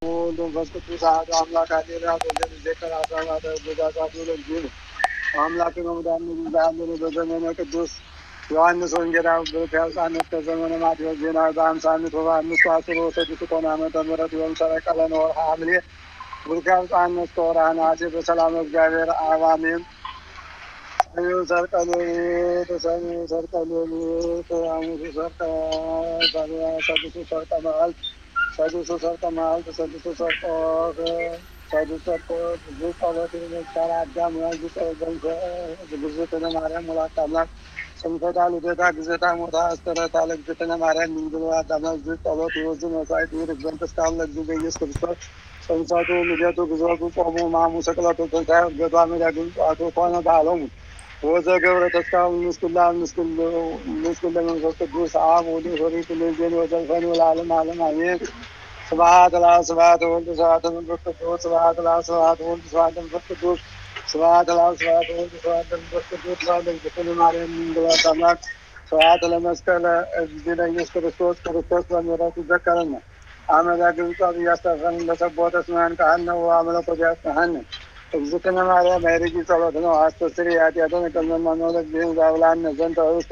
መንፈስ ቅዱስ አሐዱ አምላክ አሜን። ዘከራ አስራተ ጉዳታቱ ለጅብ አምላክ ነው ዳን ይዛልን በዘመነ ቅዱስ ዮሐንስ ወንጌላዊ በሕፃንነት ከዘመነ ማቴዎስ ዜና በአምሳነት በአምስቱ አስሮ ስድስት ቆና ዓመተ ምህረት የምሰረቀለ ነው ሐምሌ በሕፃንነት ከወርኃ ነሐሴ በሰላም እግዚአብሔር አብ አሜን። ሰኞ ሰርቀሉ ሰርቀሉ ሐሙሱ ሰርቀ ሰዱሱ ሰርቀ መዓልት ሰዱሱ ሰርቀ መዓልት ሰዱሱ ሰርቀ ሰዱሱ ሰርቀ ብዙ ጸሎት የሚቻል አዳም ያዙ ጸሎት ግዝእትነ ማርያም ወላዲተ አምላክ ስንፈታ ልደታ ግዝእታ ሞታ አስተረታ ለግዝእትነ ማርያም ድንግል ወላዲተ አምላክ ብዙ ጸሎት ይወዝ መስዋዕት ይርግ ዘንድ እስካሁን ለጊዜ በኢየሱስ ክርስቶስ ጽንሰቱ ልደቱ ግዝረቱ ጾሙ ሕማሙ ስቅለቱ ትንሣኤው ዕርገቱ አመዳግም ጸዋቱ ኮነ በዓሎሙ ወዘ ገብረ ተስካው ምስኩላ ምስኩል ለመንፈስ ቅዱስ አብ ወልድ ወሪት ለዘን ወዘልፈን ለዓለም ዓለም አሜን። ስብሐት ለአብ ስብሐት ወልድ ስብሐት መንፈስ ቅዱስ ስብሐት ለአብ ስብሐት ወልድ ስብሐት መንፈስ ቅዱስ ስብሐት ለአብ ስብሐት ወልድ ስብሐት መንፈስ ቅዱስ ስብሐት ለእግዚእነ ማርያም ድንግል ወላዲተ አምላክ ስብሐት ለመስቀለ እግዚእነ ኢየሱስ ክርስቶስ ክርስቶስ በምሕረቱ ዘከረነ አመዳ ግብጻ እያስተፈን ለሰቦተ ስማን ካህነ ወአመለኮ ያስተሐነ እግዚእነ ማርያም አይረጂ ጸሎት ነው አስተስሪ ያቲያተነ ከመና ነው ለግዚእን ዛብላነ ዘንተ ውስተ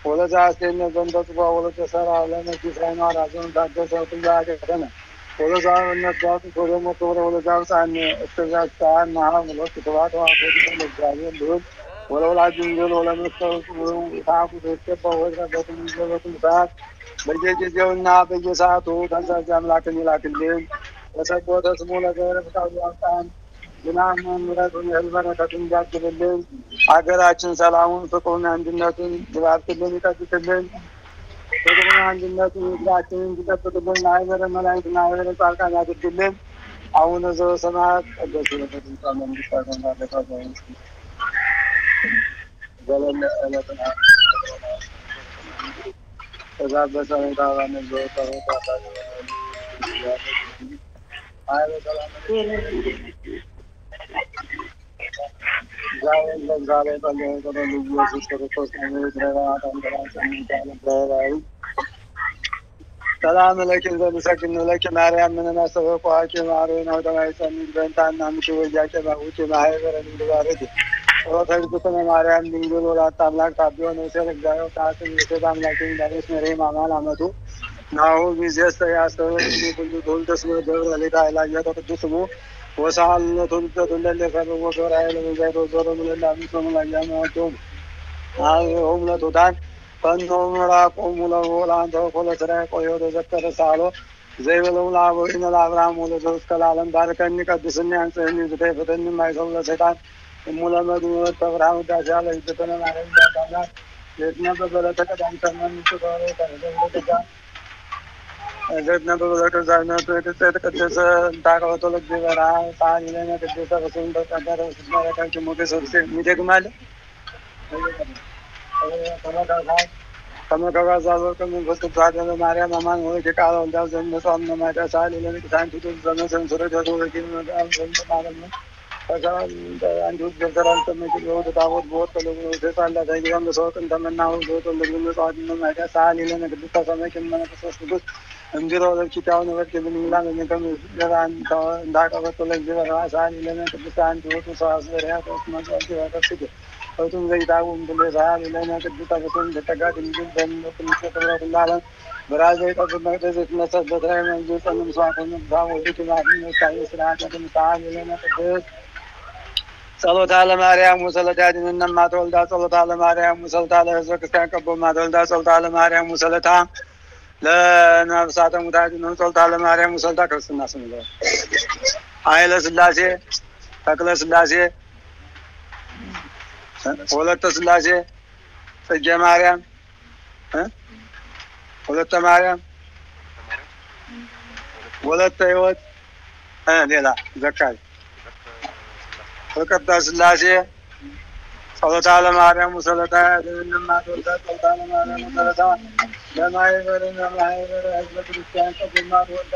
ወለዛ አስተነ ዘንተ ጽባ ወለተ ሰራ ለነጂ ሳይና ራሱን ታደሰ ትላከተነ ወለዛ ነጣቱ ወደሞ ተወረ ወለዛ ሳን እስተዛጣን ማሃም ለወጥ ተዋቶ አቆዲ ለእግዚአብሔር ልጅ ወለወላጅ እንጀል ወለመስተው ታቁ ተከባ ወድራ በትምዘበቱም ሰዓት በየጊዜውና በየሰዓቱ ተንሳጅ አምላክን ይላክልን ለሰቦተ ስሙ ለገብረ ፍቃዱ አጣን ዝናም ምሕረቱን በረከቱን ያድልልን። ሀገራችን ሰላሙን ፍቅሩን አንድነቱን ይባርክልን ይጠብቅልን። ፍቅሩን አንድነቱን ህዝባችንን እንዲጠብቅልን ማህበረ መላእክትና ማህበረ ጻድቃን ያድርግልን። አቡነ ዘበሰማያት ቅዱስ ለተንሳ መንግስት ተማለቀ ዘለለ ዕለትና ከዛ በሰማይ ታባነ ዘወጣ አይ በሰላም ዛሬ ኢየሱስ ክርስቶስ ሰላም ለኪ ዘምሰግን ለኪ ማርያም ምን ማስተፈቋቂ ማርያም ወደማይ ሰሚት በእንታና ምሽ ወያቄ ባውጭ ማህበረ እንድባረክ ወተግብተነ ማርያም ድንግል ወላዲተ አምላክ ታቢዮን ወሰለ እግዚአብሔር ታስን የሰላም አምላክ እንዳለች መሬም አማን አመቱ ናሁ ጊዜስ ያስተው ሁሉ ሁልተስ ገብረ ለታ ያላየው ቅዱስ ስሙ ወሳልነቱን ተደለፈ ወገራ ለዘይቶ ዞሮ ለላም ሰሙ ያማውቶም አሁን ለቶታን ፈንቶምራ ቆሙ ለወላንተ ኮለሰራ ቆዮ ተዘከረ ሳሎ ዘይበለው ላቦይነ ለአብርሃም ወለዘው እስከላለም ባርከኒ ቀድስኒ አንጽህኒ ዘተፈተኒ ማይሰው ለሰይጣን ሙለመዱ ተብራው ዳጃለ ይተነ ማረም ዳታና ለትና በበለተ ቀዳም ተመን ተቆረ ተረደጋ ዘትና በበለተ ዛናቱ የተቀደሰ ታቀወቶ ለግበራ ሳኒ ለነ ቅዱስ በሰን ተቀደረ ስማራካንቹ ሞገስ ወርሴ ሚደግማል ከመከባዛው ከመንፈስ ቅዱስ ማርያም አማን ሆይ ቃል ወልዳው ዘመጻም ነማዳ ሳሊ ለነ ቅዱሳን ዘመሰን ሰረደቶ ወዲን መጋም ዘንተ ማለት ነው ከዛን አንዱ ገንዘራን ተመጅ ወደ ታቦት ቦት ለምን ዘጣላ ታይጋም ለሰውት እንደመናው ቦት ለምን መጻድ ነው ማዳ ሳሊ ለነ ቅዱስ ሰማይ ከመንፈስ ቅዱስ እንዲሮ ለኪታው ነው ወርከምን ይላል ለነከም ለራን እንዳቀበቶ ለግበራ ሳሊ ለነ ቅዱስ አንዱ ወጡ ሳስበሪያ ተስማማት ያደርኩት ወጡን ዘይታው እንደለዛል ለነ ቅዱስ ተበሰን ተጋድ እንዲል በእነሱ ተተረፈላለ በራዘይ ተቀበለ ተዘት ነሰብ በትራይ መንጆ ጸንም ሷተን ባው ወዲክላህ ነው ሳይስ ስራተን ሳሊ ለነ ቅዱስ ጸሎታ ለማርያም ወሰለታ ድንነማ ተወልዳ ጸሎታ ለማርያም ወሰለታ ለሕዝበ ክርስቲያን ቀቦማ ተወልዳ ጸሎታ ለማርያም ወሰለታ ለነፍሳተ ሙታን ነው ጸሎታ ለማርያም ወሰለታ ክርስትና ስም ነው ኃይለ ሥላሴ ተክለ ሥላሴ ወለተ ሥላሴ ጽጌ ማርያም ወለተ ማርያም ወለተ ሕይወት ሌላ ዘካሪ ፍቅርተ ሥላሴ ጸሎታ ለማርያም ወሰለታ ለእነማ ተወልዳ ጸሎታ ለማርያም ወሰለታ ለማይበርና ማይበር ሕዝበ ክርስቲያን ቀቦማ ተወልዳ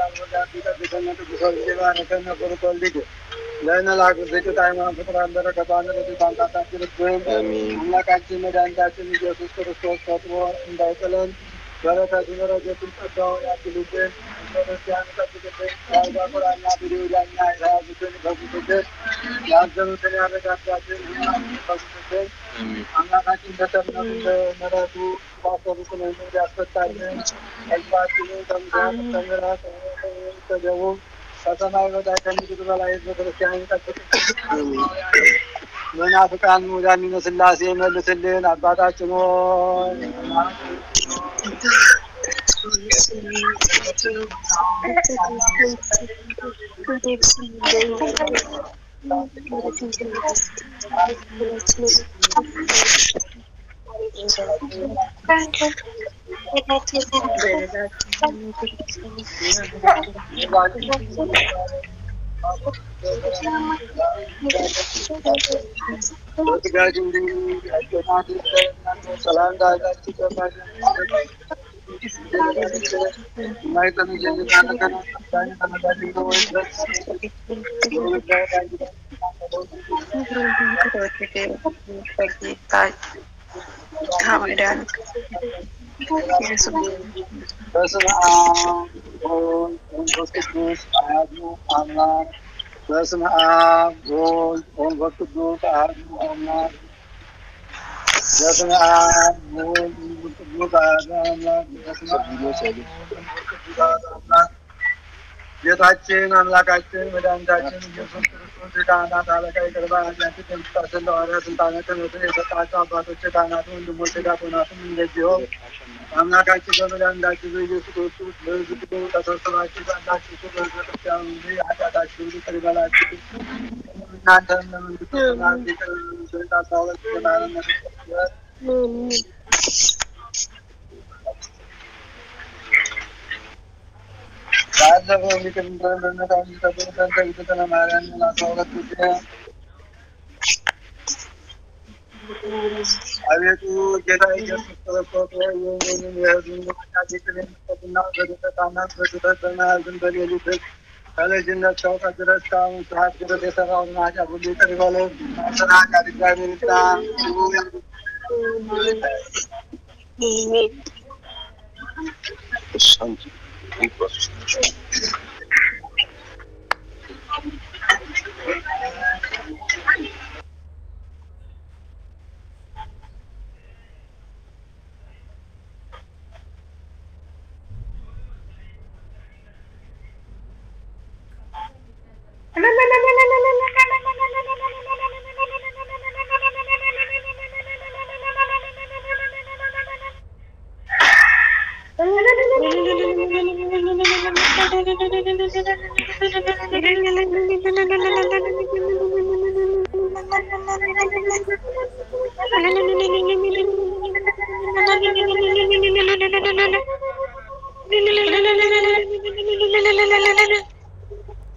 ቢቀድሰነ ቅዱስ ይባርከነ ፍርቆልድ ለእነ ላኩ ዝቅት ሃይማኖት ፍቅር በረከቷን ለታንታታችን አምላካችን መድኃኒታችን ኢየሱስ ክርስቶስ ፈጥሮ እንዳይጥለን በረከቱ ረድኤቱን ጸጋውን ያድልልን ቤተክርስቲያን ይጠብቅልን። ያጓጉራና ብሉዳኛ የተያዙትን ይፈውስልን። ያዘኑትን ያረጋጋልን። ሕሙማንን ይፈውስልን። አምላካችን በቸርነቱ በምሕረቱ ያሰሩትን ሕዝብ ያስፈታልን። ሕዝባችንን ከምሥራቅ እስከ ምዕራብ እስከ ደቡብ ከሰማይ በታች ከምድር በላይ ሕዝበ ክርስቲያን ይጠብቅልን። መናፍቃን ሙዳሚነ ሥላሴ መልስልን። አባታችን ሆይ በስመ አብ ወወልድ ወመንፈስ ቅዱስ አሐዱ አምላክ። በስመ አብ ወወልድ ወመንፈስ ቅዱስ አሐዱ አምላክ። በስመ አብ ወወልድ ወመንፈስ ቅዱስ አሐዱ አምላክ። በስመ አብ ወወልድ ወመንፈስ ቅዱስ አሐዱ አምላክ። ጌታችን አምላካችን መድኃኒታችን ኢየሱስ ክርስቶስ የካህናት አለቃ ይቅር ባይ ኃጢአትን የምታስል ለሐዋርያት ስልጣነ ክህነትን የሰጣቸው አባቶች ካህናት፣ ወንድሞች ዲያቆናትም እንደዚሁ አምላካችን በመድኃኒታችን በኢየሱስ ክርስቶስ በሕዝብ ሁሉ ተሰብስባችሁ ባላችሁ በሕዝበ ክርስቲያኑ ሁሉ ኃጢአታችሁን ይቅር ይበላችሁ። እናንተም ለመንግሥተ ሰማያት ይቅር ዘንድ 12 የማርነት ባለፈው ይቅር እንደምንለው እንዲጠብቀን ከእግዝእትነ ማርያም 12 ጊዜ አቤቱ ጌታ ኢየሱስ ክርስቶስ ሆይ የእኛንም የሕዝቡን ኃጢአት ይቅር የምትልና በድቀታናት በስህተት በመያዝን በሌሊት ከልጅነት ከእውቀት ድረስ ከአሁን ሰዓት ድረስ የሠራውን ኃጢአት ሁሉ ይቅር ይበለን። ስራ ቃል እግዚአብሔር ይፍታ።